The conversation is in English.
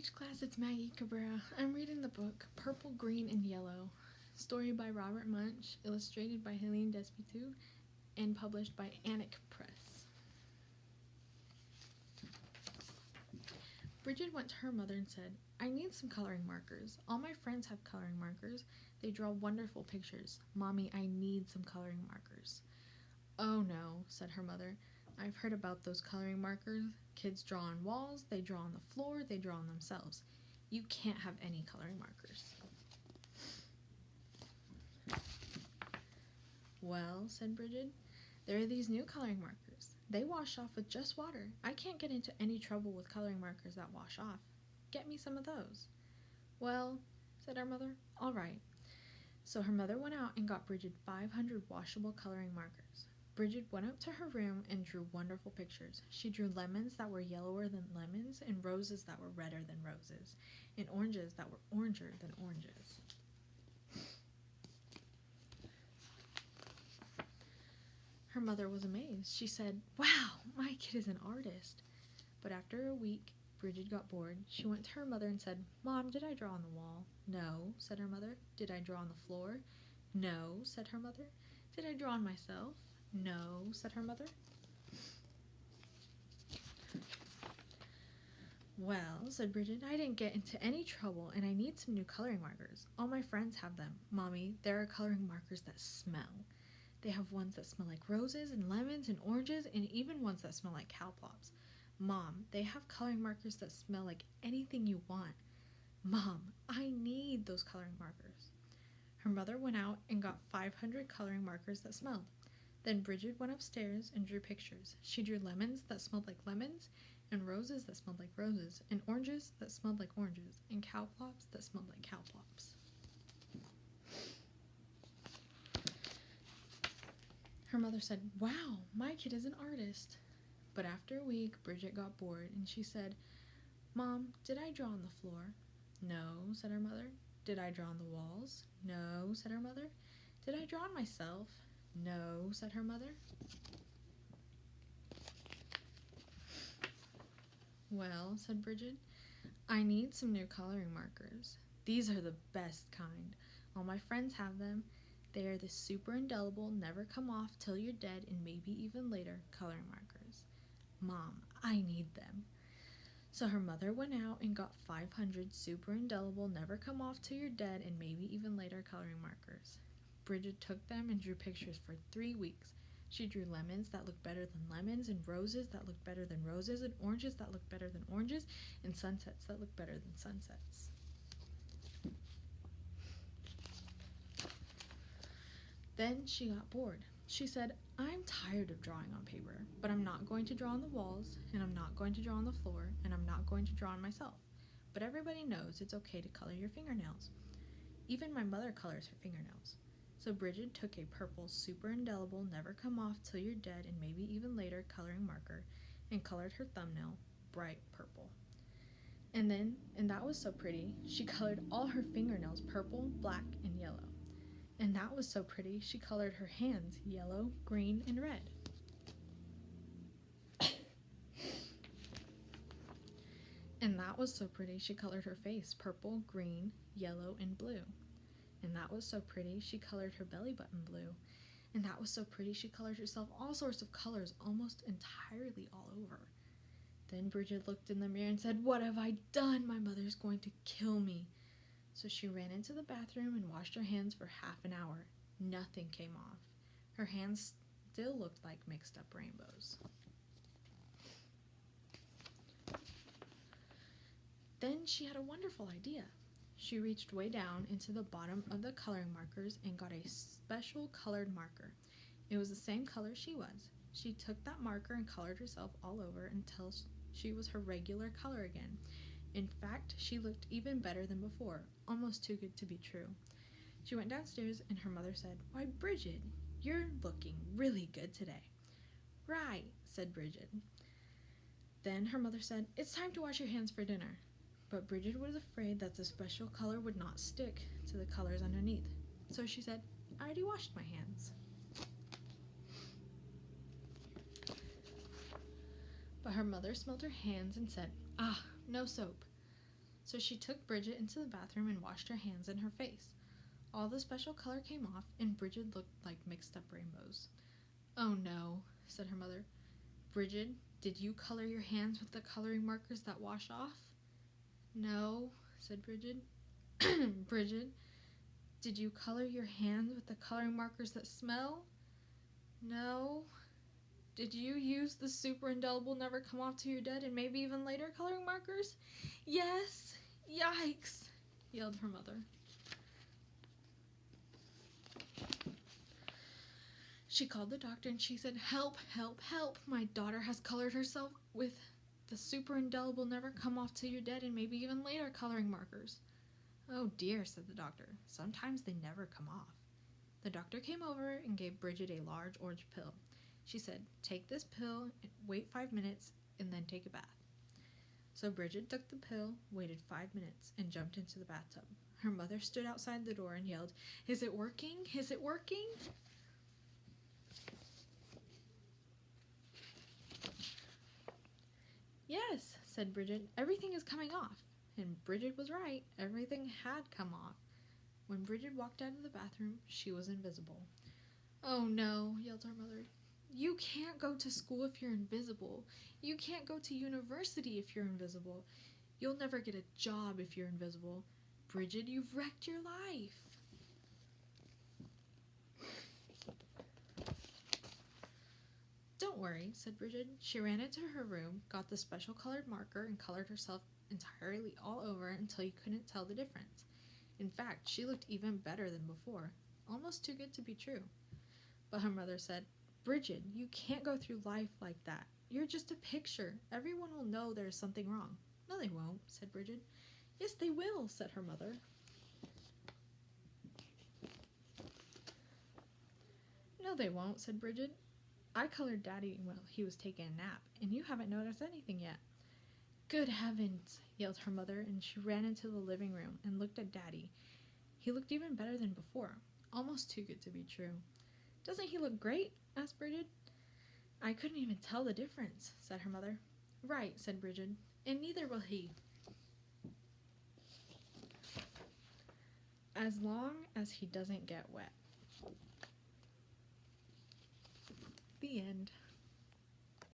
English class, it's Maggie Cabrera. I'm reading the book Purple, Green, and Yellow. Story by Robert Munsch, illustrated by Helene Despitou, and published by Annick Press. Bridget went to her mother and said, "I need some coloring markers. All my friends have coloring markers. They draw wonderful pictures. Mommy, I need some coloring markers." "Oh no," said her mother. "I've heard about those coloring markers. Kids draw on walls, they draw on the floor, they draw on themselves. You can't have any coloring markers." "Well," said Bridget, "there are these new coloring markers. They wash off with just water. I can't get into any trouble with coloring markers that wash off. Get me some of those." "Well," said her mother, "all right." So her mother went out and got Bridget 500 washable coloring markers. Bridget went up to her room and drew wonderful pictures. She drew lemons that were yellower than lemons, and roses that were redder than roses, and oranges that were oranger than oranges. Her mother was amazed. She said, "Wow, my kid is an artist." But after a week, Bridget got bored. She went to her mother and said, "Mom, did I draw on the wall?" "No," said her mother. "Did I draw on the floor?" "No," said her mother. "Did I draw on myself?" "No," said her mother. "Well," said Bridget, "I didn't get into any trouble, and I need some new coloring markers. All my friends have them. Mommy, there are coloring markers that smell. They have ones that smell like roses and lemons and oranges, and even ones that smell like cow plops. Mom, they have coloring markers that smell like anything you want. Mom, I need those coloring markers." Her mother went out and got 500 coloring markers that smelled. Then Bridget went upstairs and drew pictures. She drew lemons that smelled like lemons, and roses that smelled like roses, and oranges that smelled like oranges, and cow plops that smelled like cow plops. Her mother said, "Wow, my kid is an artist." But after a week, Bridget got bored, and she said, "Mom, did I draw on the floor?" "No," said her mother. "Did I draw on the walls?" "No," said her mother. "Did I draw on myself?" "No," said her mother. "Well," said Bridget, "I need some new coloring markers. These are the best kind. All my friends have them. They are the super indelible, never come off till you're dead and maybe even later coloring markers. Mom, I need them." So her mother went out and got 500 super indelible, never come off till you're dead and maybe even later coloring markers. Bridget took them and drew pictures for 3 weeks. She drew lemons that looked better than lemons, and roses that looked better than roses, and oranges that looked better than oranges, and sunsets that looked better than sunsets. Then she got bored. She said, "I'm tired of drawing on paper, but I'm not going to draw on the walls, and I'm not going to draw on the floor, and I'm not going to draw on myself. But everybody knows it's okay to color your fingernails. Even my mother colors her fingernails." So Bridget took a purple, super indelible, never come off till you're dead and maybe even later coloring marker and colored her thumbnail bright purple. And that was so pretty, she colored all her fingernails purple, black, and yellow. And that was so pretty, she colored her hands yellow, green, and red. And that was so pretty, she colored her face purple, green, yellow, and blue. And that was so pretty, she colored her belly button blue. And that was so pretty, she colored herself all sorts of colors almost entirely all over. Then Bridget looked in the mirror and said, "What have I done? My mother's going to kill me." So she ran into the bathroom and washed her hands for half an hour. Nothing came off. Her hands still looked like mixed up rainbows. Then she had a wonderful idea. She reached way down into the bottom of the coloring markers and got a special colored marker. It was the same color she was. She took that marker and colored herself all over until she was her regular color again. In fact, she looked even better than before, almost too good to be true. She went downstairs and her mother said, "Why, Bridget, you're looking really good today." "Right," said Bridget. Then her mother said, "It's time to wash your hands for dinner." But Bridget was afraid that the special color would not stick to the colors underneath. So she said, "I already washed my hands." But her mother smelled her hands and said, "Ah, no soap." So she took Bridget into the bathroom and washed her hands and her face. All the special color came off, and Bridget looked like mixed up rainbows. "Oh no," said her mother. "Bridget, did you color your hands with the coloring markers that wash off?" "No," said Bridget. "Bridget, did you color your hands with the coloring markers that smell?" "No." "Did you use the super indelible never come off till you're dead and maybe even later coloring markers?" "Yes." "Yikes," yelled her mother. She called the doctor and she said, "Help, help, help. My daughter has colored herself with the super indelible never come off till you're dead and maybe even later coloring markers." "Oh dear," said the doctor. "Sometimes they never come off." The doctor came over and gave Bridget a large orange pill. She said, "Take this pill, wait 5 minutes, and then take a bath." So Bridget took the pill, waited 5 minutes, and jumped into the bathtub. Her mother stood outside the door and yelled, "Is it working? Is it working?" "Yes," said Bridget, "everything is coming off." And Bridget was right. Everything had come off. When Bridget walked out of the bathroom, she was invisible. "Oh no," yelled her mother. "You can't go to school if you're invisible. You can't go to university if you're invisible. You'll never get a job if you're invisible. Bridget, you've wrecked your life." "Don't worry," said Bridget. She ran into her room, got the special colored marker, and colored herself entirely all over until you couldn't tell the difference. In fact, she looked even better than before, almost too good to be true. But her mother said, "Bridget, you can't go through life like that. You're just a picture. Everyone will know there's something wrong." "No, they won't," said Bridget. "Yes, they will," said her mother. "No, they won't," said Bridget. "I colored Daddy while he was taking a nap, and you haven't noticed anything yet." "Good heavens," yelled her mother, and she ran into the living room and looked at Daddy. He looked even better than before, almost too good to be true. "Doesn't he look great?" asked Bridget. "I couldn't even tell the difference," said her mother. "Right," said Bridget, "and neither will he. As long as he doesn't get wet." The end.